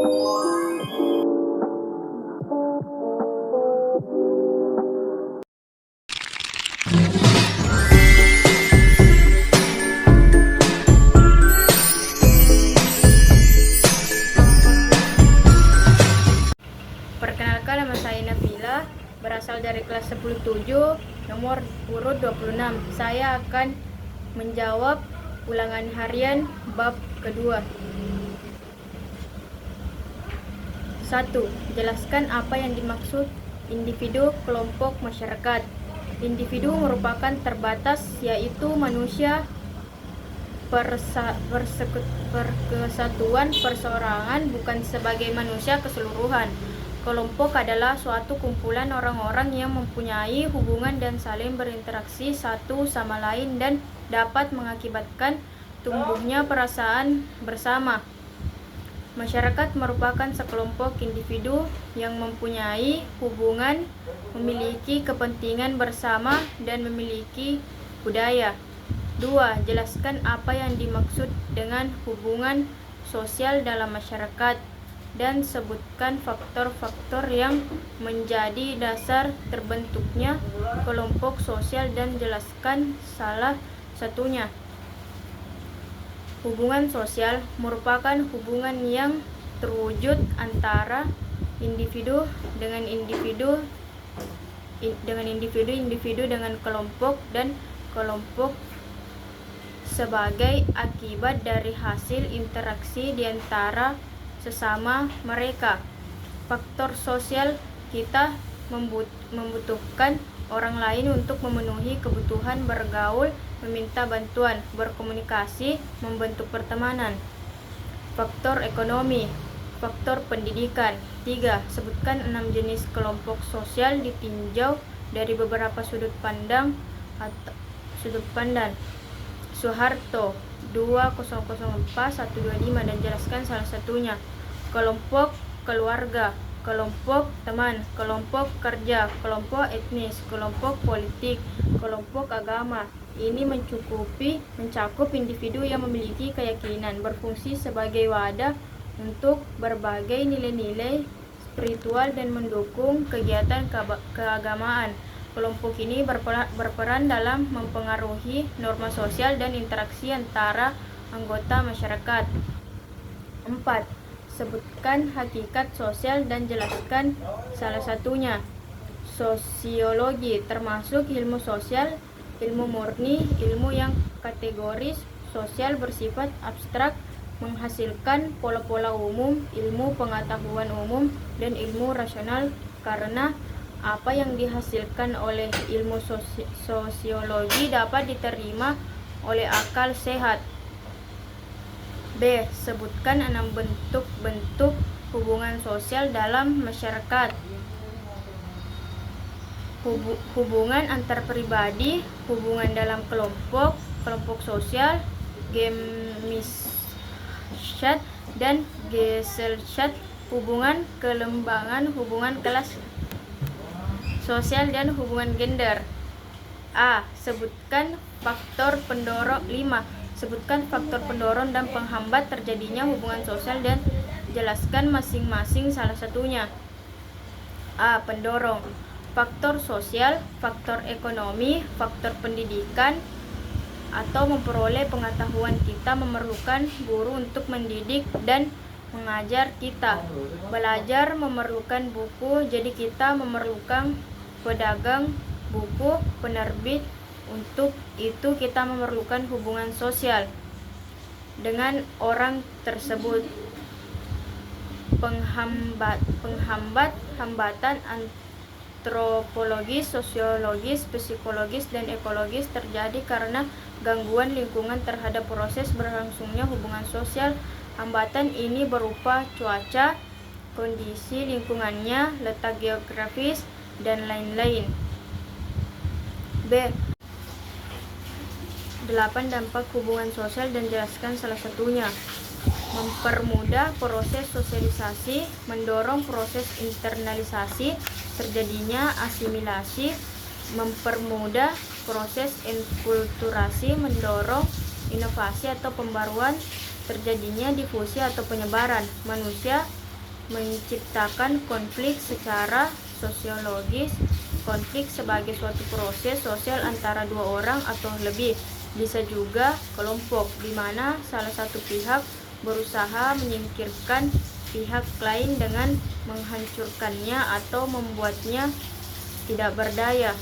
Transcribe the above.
Perkenalkan, nama saya Nabila, berasal dari kelas 10-7, nomor urut 26. Saya akan menjawab ulangan harian bab kedua. 1. Jelaskan apa yang dimaksud individu, kelompok, masyarakat. Individu merupakan terbatas, yaitu manusia, perkesatuan, perseorangan, bukan sebagai manusia keseluruhan. Kelompok adalah suatu kumpulan orang-orang yang mempunyai hubungan dan saling berinteraksi satu sama lain dan dapat mengakibatkan tumbuhnya perasaan bersama. Masyarakat merupakan sekelompok individu yang mempunyai hubungan, memiliki kepentingan bersama, dan memiliki budaya. 2. Jelaskan apa yang dimaksud dengan hubungan sosial dalam masyarakat dan sebutkan faktor-faktor yang menjadi dasar terbentuknya kelompok sosial dan jelaskan salah satunya. Hubungan sosial merupakan hubungan yang terwujud antara individu dengan individu dengan kelompok dan kelompok sebagai akibat dari hasil interaksi di antara sesama mereka. Faktor sosial kita membutuhkan orang lain untuk memenuhi kebutuhan bergaul, meminta bantuan, berkomunikasi, membentuk pertemanan. Faktor ekonomi, faktor pendidikan. 3. Sebutkan 6 jenis kelompok sosial ditinjau dari beberapa sudut pandang. Soeharto 2004-125 dan jelaskan salah satunya. Kelompok keluarga, kelompok teman, kelompok kerja, kelompok etnis, kelompok politik, kelompok agama. Ini mencakup individu yang memiliki keyakinan, berfungsi sebagai wadah untuk berbagai nilai-nilai spiritual dan mendukung kegiatan keagamaan. Kelompok ini berperan dalam mempengaruhi norma sosial dan interaksi antara anggota masyarakat. 4. Sebutkan hakikat sosial dan jelaskan salah satunya. Sosiologi termasuk ilmu sosial, ilmu murni, ilmu yang kategoris. Sosial bersifat abstrak, menghasilkan pola-pola umum, ilmu pengetahuan umum, dan ilmu rasional karena apa yang dihasilkan oleh ilmu sosiologi dapat diterima oleh akal sehat. B. Sebutkan 6 bentuk-bentuk hubungan sosial dalam masyarakat. Hubungan antar pribadi, hubungan dalam kelompok, kelompok sosial, Gemeinschaft dan Gesellschaft, hubungan kelembagaan, hubungan kelas sosial dan hubungan gender. A. Sebutkan faktor pendorong. 5. Sebutkan faktor pendorong dan penghambat terjadinya hubungan sosial dan jelaskan masing-masing salah satunya. A. Pendorong. Faktor sosial, faktor ekonomi, faktor pendidikan atau memperoleh pengetahuan. Kita memerlukan guru untuk mendidik dan mengajar kita. Belajar memerlukan buku, jadi kita memerlukan pedagang buku, penerbit. Untuk itu kita memerlukan hubungan sosial dengan orang tersebut. Hambatan antropologis, sosiologis, psikologis, dan ekologis terjadi karena gangguan lingkungan terhadap proses berlangsungnya hubungan sosial. Hambatan ini berupa cuaca, kondisi lingkungannya, letak geografis, dan lain-lain. B. 8. Dampak hubungan sosial dan jelaskan salah satunya. Mempermudah proses sosialisasi, mendorong proses internalisasi, terjadinya asimilasi, mempermudah proses enkulturasi, mendorong inovasi atau pembaruan, terjadinya difusi atau penyebaran. Manusia menciptakan konflik secara sosiologis. Konflik sebagai suatu proses sosial antara dua orang atau lebih. Bisa juga kelompok, di mana salah satu pihak berusaha menyingkirkan pihak lain dengan menghancurkannya atau membuatnya tidak berdaya.